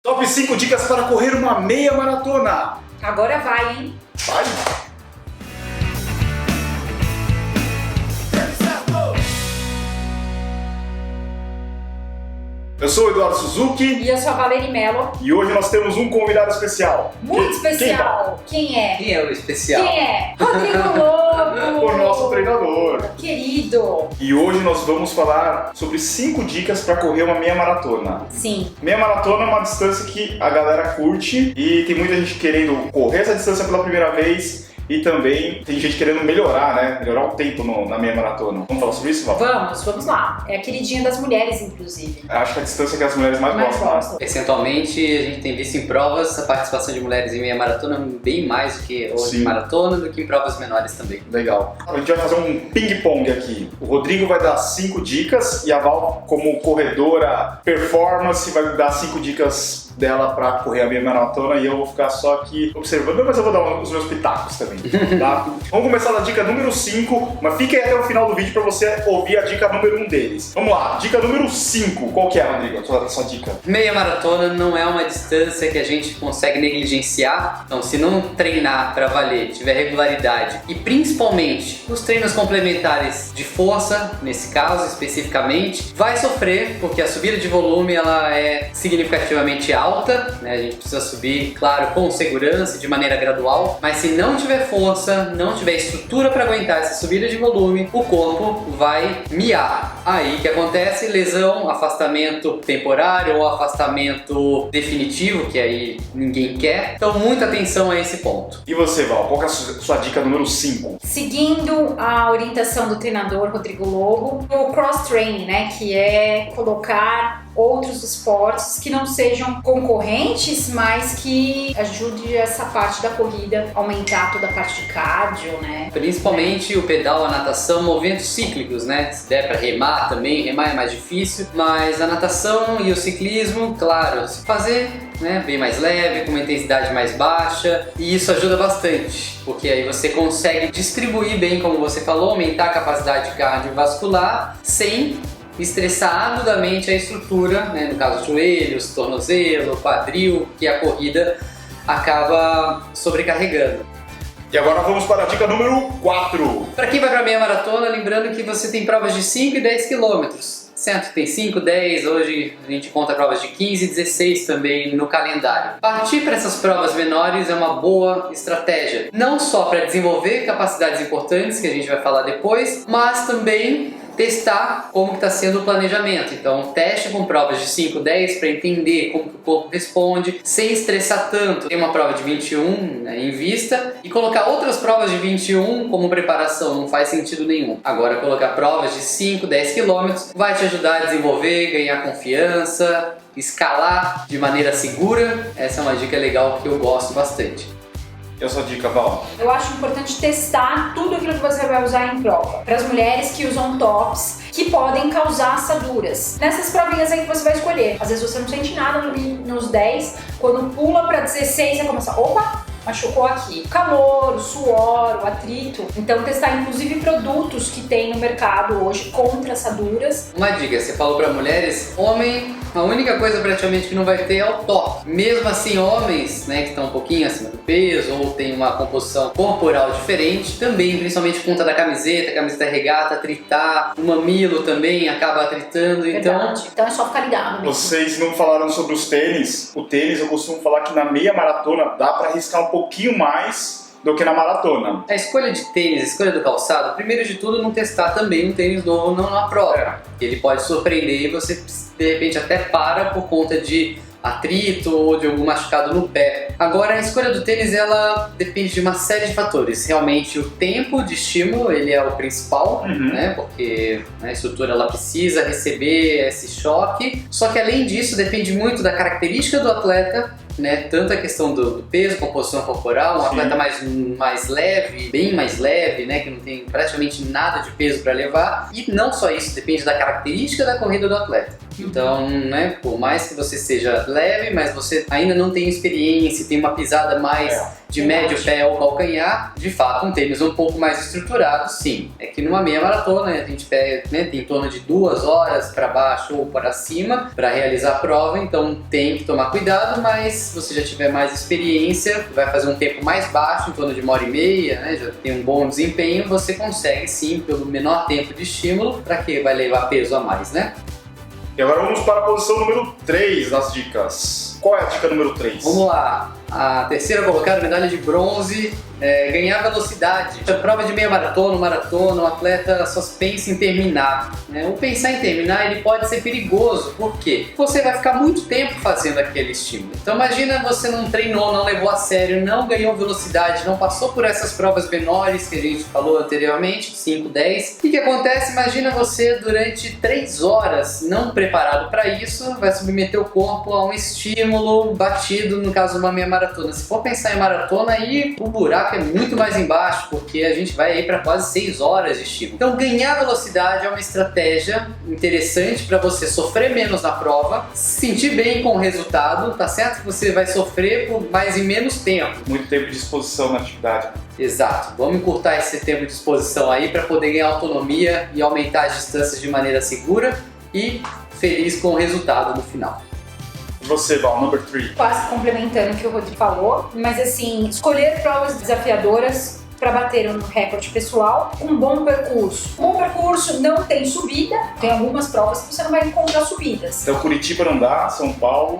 Top 5 dicas para correr uma meia maratona. Agora vai, hein? Vai! Eu sou o Eduardo Suzuki. E eu sou a Valeri Mello. E hoje nós temos um convidado especial. Muito especial. Quem é? Quem é o especial? Quem é? Rodrigo Lobo! O nosso treinador. Querido. E hoje nós vamos falar sobre 5 dicas para correr uma meia maratona. Sim. Meia maratona é uma distância que a galera curte e tem muita gente querendo correr essa distância pela primeira vez. E também tem gente querendo melhorar, né? Melhorar o tempo na meia maratona. Vamos falar sobre isso, Val? Vamos lá. É a queridinha das mulheres, inclusive. Acho que é a distância que as mulheres mais gostam. Percentualmente, a gente tem visto em provas a participação de mulheres em meia maratona bem mais do que ou em maratona do que em provas menores também. Legal. A gente vai fazer um ping-pong aqui. O Rodrigo vai dar 5 dicas e a Val, como corredora performance, vai dar 5 dicas dela pra correr a meia maratona e eu vou ficar só aqui observando, mas eu vou dar os meus pitacos também, tá? Vamos começar da dica número 5, mas fique aí até o final do vídeo pra você ouvir a dica número 1 deles. Vamos lá, dica número 5. Qual que é, Rodrigo, a sua dica? Meia maratona não é uma distância que a gente consegue negligenciar, então se não treinar pra valer, tiver regularidade e principalmente os treinos complementares de força, nesse caso especificamente, vai sofrer porque a subida de volume ela é significativamente alta, né? A gente precisa subir, claro, com segurança, de maneira gradual, mas se não tiver força, não tiver estrutura para aguentar essa subida de volume, o corpo vai miar. Aí que acontece? Lesão, afastamento temporário ou afastamento definitivo, que aí ninguém quer. Então, muita atenção a esse ponto. E você, Val, qual que é a sua dica número 5? Seguindo a orientação do treinador Rodrigo Lobo, o cross-training, né? Que é colocar outros esportes que não sejam concorrentes, mas que ajude essa parte da corrida a aumentar toda a parte de cardio, né? Principalmente o pedal, a natação, movimentos cíclicos, né? Se der para remar também, remar é mais difícil, mas a natação e o ciclismo, claro, se fazer, né, bem mais leve, com uma intensidade mais baixa, e isso ajuda bastante, porque aí você consegue distribuir bem, como você falou, aumentar a capacidade cardiovascular sem estressar ardudamente a estrutura, né, no caso joelhos, tornozelo, quadril, que a corrida acaba sobrecarregando. E agora vamos para a dica número 4. Para quem vai para meia maratona, lembrando que você tem provas de 5 e 10 quilômetros. Certo, tem 5, 10, hoje a gente conta provas de 15 e 16 também no calendário. Partir para essas provas menores é uma boa estratégia, não só para desenvolver capacidades importantes, que a gente vai falar depois, mas também testar como está sendo o planejamento. Então, teste com provas de 5, 10 para entender como que o corpo responde, sem estressar tanto. Tem uma prova de 21, né, em vista, e colocar outras provas de 21 como preparação não faz sentido nenhum. Agora, colocar provas de 5, 10 quilômetros vai te ajudar a desenvolver, ganhar confiança, escalar de maneira segura. Essa é uma dica legal que eu gosto bastante. E a sua dica, Val? Eu acho importante testar tudo aquilo que você vai usar em prova. Para as mulheres que usam tops, que podem causar assaduras. Nessas provinhas aí que você vai escolher. Às vezes você não sente nada nos 10, quando pula para 16 você começa, opa, machucou aqui. O calor, o suor, o atrito. Então testar inclusive produtos que tem no mercado hoje contra assaduras. Uma dica, você falou para mulheres, homem, a única coisa praticamente que não vai ter é o top. Mesmo assim, homens, né, que estão um pouquinho acima do peso ou tem uma composição corporal diferente, também, principalmente por conta da camiseta, camiseta regata, atritar, o mamilo também acaba atritando, Verdade. Então é só ficar ligado mesmo. Vocês não falaram sobre os tênis. O tênis, eu costumo falar que na meia maratona dá para arriscar um pouquinho mais do que na maratona. A escolha de tênis, a escolha do calçado, primeiro de tudo, não testar também um tênis novo não na prova. Ele pode surpreender e você, de repente, até para por conta de atrito ou de algum machucado no pé. Agora, a escolha do tênis, ela depende de uma série de fatores. Realmente, o tempo de estímulo, ele é o principal, né? Porque a estrutura, ela precisa receber esse choque. Só que, além disso, depende muito da característica do atleta, né? Tanto a questão do peso, composição corporal, um atleta mais leve, bem mais leve, né? Que não tem praticamente nada de peso para levar. E não só isso, depende da característica da corrida do atleta. Então, né, por mais que você seja leve, mas você ainda não tem experiência, tem uma pisada mais de médio pé ou calcanhar, de fato um tênis um pouco mais estruturado, sim. É que numa meia maratona a gente pega, né, tem em torno de 2 horas para baixo ou para cima para realizar a prova, então tem que tomar cuidado, mas se você já tiver mais experiência, vai fazer um tempo mais baixo, em torno de 1h30, né, já tem um bom desempenho, você consegue sim, pelo menor tempo de estímulo, para que vai levar peso a mais, né? E agora vamos para a posição número 3 das dicas. Qual é a dica número 3? Vamos lá. A terceira colocada, medalha de bronze, ganhar velocidade. A prova de meia maratona, o atleta só pensa em terminar, né? O pensar em terminar ele pode ser perigoso, por quê? Você vai ficar muito tempo fazendo aquele estímulo. Então imagina você não treinou, não levou a sério, não ganhou velocidade, não passou por essas provas menores que a gente falou anteriormente, 5, 10. O que acontece? Imagina você durante 3 horas não preparado para isso, vai submeter o corpo a um estímulo batido, no caso de uma meia maratona. Se for pensar em maratona, aí o buraco é muito mais embaixo, porque a gente vai aí para quase 6 horas de estímulo. Então ganhar velocidade é uma estratégia interessante para você sofrer menos na prova, se sentir bem com o resultado, tá certo que você vai sofrer por mais e menos tempo. Muito tempo de exposição na atividade. Exato, vamos encurtar esse tempo de exposição aí para poder ganhar autonomia e aumentar as distâncias de maneira segura e feliz com o resultado no final. Você, Val, number 3. Quase complementando o que o Rodrigo falou, mas assim, escolher provas desafiadoras para bater um recorde pessoal, um bom percurso. Um bom percurso não tem subida, tem algumas provas que você não vai encontrar subidas. Então Curitiba não dá, São Paulo...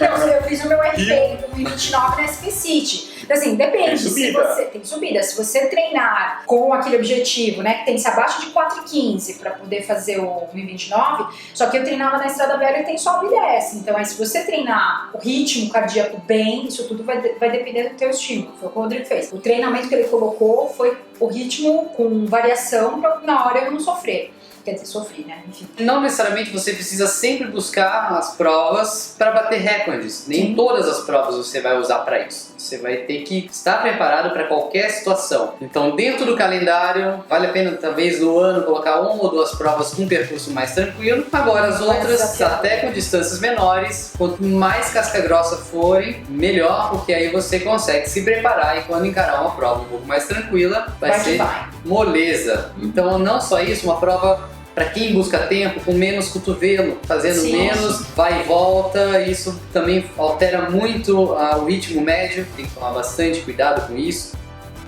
Não, eu fiz o meu RP em 2029 na SP City. Então, assim, depende. Tem subida. Tem subida. Se você treinar com aquele objetivo, né, que tem que ser abaixo de 4,15 para poder fazer o 2029, só que eu treinava na Estrada Velha e tem sobe e desce. Então, aí, se você treinar o ritmo cardíaco bem, isso tudo vai depender do teu estímulo. Foi o que o Rodrigo fez. O treinamento que ele colocou foi o ritmo com variação para na hora eu não sofrer. Quer dizer, sofri, né? Enfim. Não necessariamente você precisa sempre buscar as provas para bater recordes. Nem todas as provas você vai usar para isso. Você vai ter que estar preparado para qualquer situação. Então, dentro do calendário, vale a pena, talvez, no ano, colocar 1 ou 2 provas com um percurso mais tranquilo. Agora, as outras, até com distâncias menores, quanto mais casca-grossa forem, melhor, porque aí você consegue se preparar e quando encarar uma prova um pouco mais tranquila, vai ser moleza. Então, não só isso, uma prova para quem busca tempo, com menos cotovelo, fazendo menos, vai e volta, isso também altera muito o ritmo médio, tem que tomar bastante cuidado com isso.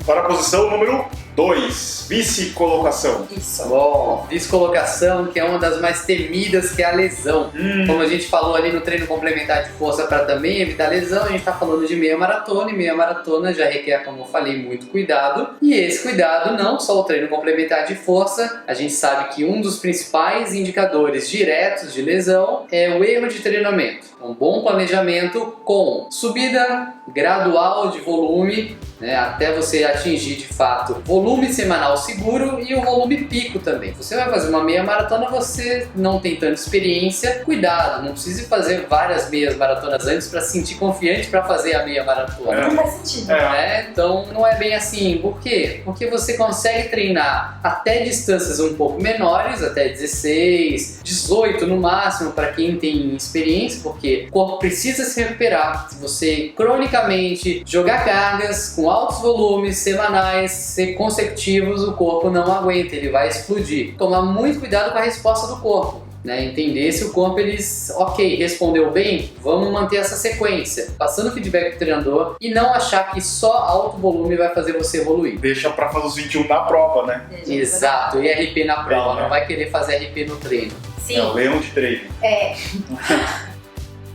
Para a posição número 2, vice-colocação. Isso. Bom, vice-colocação, que é uma das mais temidas, que é a lesão. Como a gente falou ali no treino complementar de força para também evitar lesão, a gente está falando de meia maratona, e meia maratona já requer, como eu falei, muito cuidado. E esse cuidado, não só o treino complementar de força, a gente sabe que um dos principais indicadores diretos de lesão é o erro de treinamento. Um bom planejamento com subida gradual de volume, né, até você atingir de fato volume semanal seguro e o volume pico também. Você vai fazer uma meia maratona, você não tem tanta experiência, cuidado, não precisa fazer várias meias maratonas antes para se sentir confiante para fazer a meia maratona. Não faz sentido. Então não é bem assim. Por quê? Porque você consegue treinar até distâncias um pouco menores, até 16, 18 no máximo para quem tem experiência, porque o corpo precisa se recuperar. Se você cronicamente jogar cargas com altos volumes semanais, consecutivos, o corpo não aguenta, ele vai explodir. Tomar muito cuidado com a resposta do corpo, né? Entender se o corpo, ok, respondeu bem, vamos manter essa sequência, passando feedback pro treinador e não achar que só alto volume vai fazer você evoluir. Deixa pra fazer os 21 na prova, né? Exato, e RP na prova, não vai querer fazer RP no treino. Sim. É o leão de treino.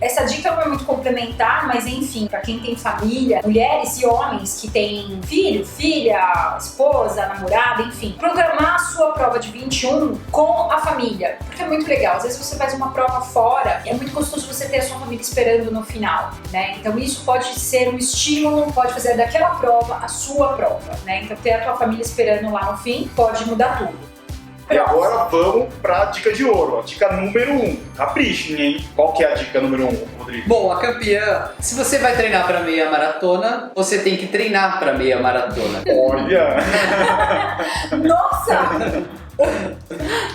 Essa dica não é muito complementar, mas enfim, para quem tem família, mulheres e homens que têm filho, filha, esposa, namorada, enfim, programar a sua prova de 21 com a família, porque é muito legal. Às vezes você faz uma prova fora, é muito gostoso você ter a sua família esperando no final, né? Então isso pode ser um estímulo, pode fazer daquela prova a sua prova, né? Então ter a tua família esperando lá no fim pode mudar tudo. E agora vamos pra dica de ouro, a dica número 1. Caprichem, hein? Qual que é a dica número 1, Rodrigo? Bom, a campeã, se você vai treinar para meia maratona, você tem que treinar para meia maratona. Olha! Nossa!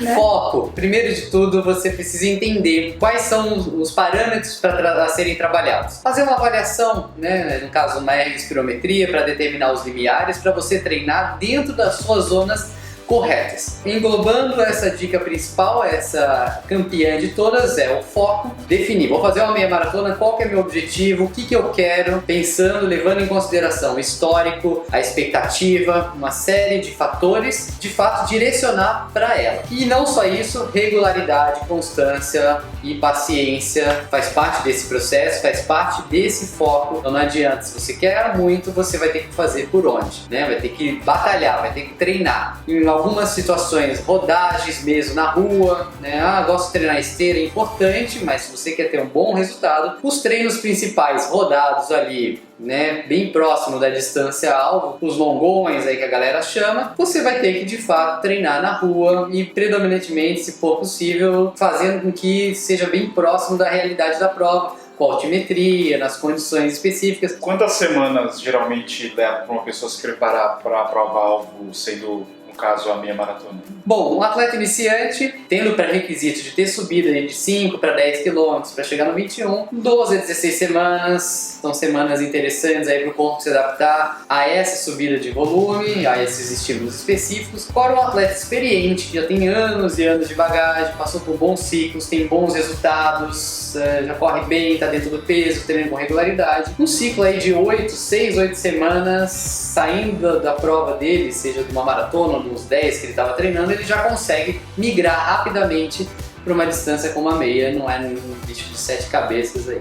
Né? Foco. Primeiro de tudo, você precisa entender quais são os parâmetros para serem trabalhados. Fazer uma avaliação, né, no caso uma ergospirometria, para determinar os limiares, para você treinar dentro das suas zonas corretas. Englobando essa dica principal, essa campeã de todas, é o foco. Definir, vou fazer uma meia maratona, qual que é meu objetivo, o que eu quero, pensando, levando em consideração o histórico, a expectativa, uma série de fatores, de fato direcionar para ela. E não só isso, regularidade, constância e paciência faz parte desse processo, faz parte desse foco. Então não adianta, se você quer muito, você vai ter que fazer por onde, né? Vai ter que batalhar, vai ter que treinar. Em algumas situações, rodagens mesmo na rua, né? Gosto de treinar esteira, é importante, mas se você quer ter um bom resultado, os treinos principais rodados ali, né, bem próximo da distância alvo, os longões aí que a galera chama, você vai ter que de fato treinar na rua e predominantemente, se for possível, fazendo com que seja bem próximo da realidade da prova, com altimetria, nas condições específicas. Quantas semanas geralmente leva para uma pessoa se preparar para a prova-alvo, sendo, no caso, a meia maratona? Bom, um atleta iniciante, tendo o pré-requisito de ter subida de 5 para 10 km para chegar no 21, 12 a 16 semanas, são semanas interessantes aí para o corpo se adaptar a essa subida de volume, a esses estímulos específicos. Agora um atleta experiente, que já tem anos e anos de bagagem, passou por bons ciclos, tem bons resultados, já corre bem, está dentro do peso, treinando com regularidade. Um ciclo aí de 6, 8 semanas, saindo da prova dele, seja de uma maratona ou dos 10 que ele estava treinando, ele já consegue migrar rapidamente para uma distância como a meia, não é um bicho de 7 cabeças aí.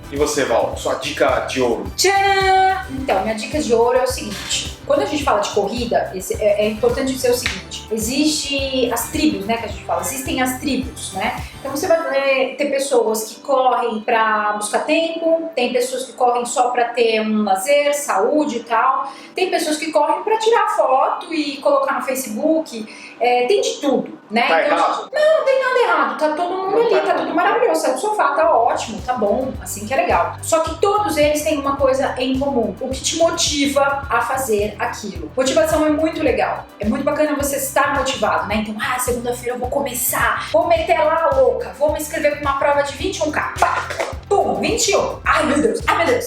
E você, Val, sua dica de ouro? Tcharam! Então, minha dica de ouro é o seguinte: quando a gente fala de corrida, é importante dizer o seguinte: existe as tribos, né, que a gente fala, existem as tribos, né? Então você vai ter pessoas que correm para buscar tempo, tem pessoas que correm só para ter um lazer, saúde e tal, tem pessoas que correm para tirar foto e colocar no Facebook, tem de tudo, né? Tá então, errado? não tem nada errado, tá todo mundo Não ali, tá tá errado. tudo maravilhoso, sai do sofá, tá ótimo, tá bom, assim que é legal. Só que todos eles têm uma coisa em comum, o que te motiva a fazer aquilo. Motivação é muito legal, é muito bacana você estar motivado, né? Então, segunda-feira eu vou começar, vou meter lá a louca, vou me inscrever para uma prova de 21K, pá, pum, 21, ai meu Deus,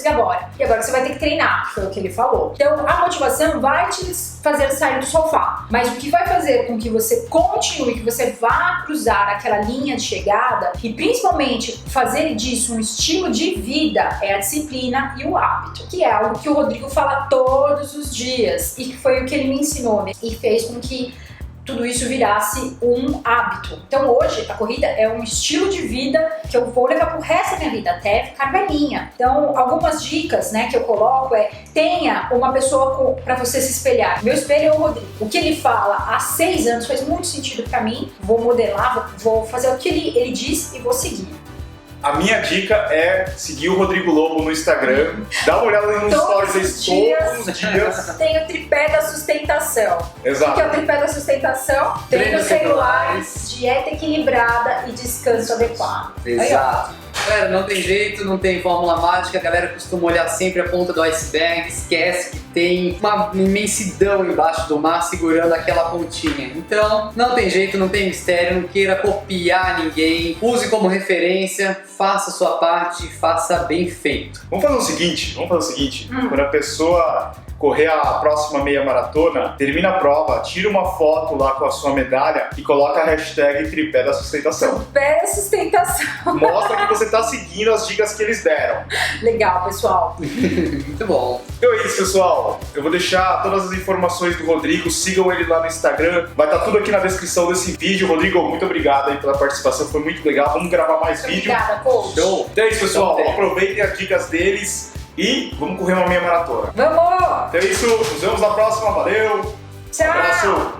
e agora? E agora você vai ter que treinar, foi o que ele falou. Então, a motivação vai te fazer sair do sofá, mas o que vai fazer com que você continue, que você vá cruzar aquela linha de chegada e principalmente fazer disso um estilo de vida é a disciplina e o hábito, que é algo que o Rodrigo fala todos os dias e que foi o que ele me ensinou, né? E fez com que tudo isso virasse um hábito. Então hoje a corrida é um estilo de vida que eu vou levar pro resto da minha vida, até ficar velhinha. Então algumas dicas, né, que eu coloco tenha uma pessoa para você se espelhar. Meu espelho é o Rodrigo. O que ele fala há 6 anos faz muito sentido para mim. Vou modelar, vou fazer o que ele diz e vou seguir. A minha dica é seguir o Rodrigo Lobo no Instagram, dá uma olhada nos stories todos os dias. Tem o tripé da sustentação. Exato. O que é o tripé da sustentação? Treinos regulares, dieta equilibrada e descanso adequado. Exato. Galera, não tem jeito, não tem fórmula mágica, a galera costuma olhar sempre a ponta do iceberg, esquece que tem uma imensidão embaixo do mar segurando aquela pontinha. Então, não tem jeito, não tem mistério, não queira copiar ninguém, use como referência, faça a sua parte, faça bem feito. Vamos fazer o seguinte, quando a pessoa correr a próxima meia maratona, termina a prova, tira uma foto lá com a sua medalha e coloca a hashtag tripé da sustentação. Tripé da sustentação. Mostra que você tá seguindo as dicas que eles deram. Legal, pessoal. Muito bom. Então é isso, pessoal. Eu vou deixar todas as informações do Rodrigo, sigam ele lá no Instagram. Vai estar tudo aqui na descrição desse vídeo. Rodrigo, muito obrigado aí pela participação, foi muito legal. Vamos gravar mais vídeo. Obrigada, coach. Show. Então é isso, pessoal. Aproveitem as dicas deles e vamos correr uma meia maratona. Vamos! Então é isso, nos vemos na próxima. Valeu! Tchau! Um abraço!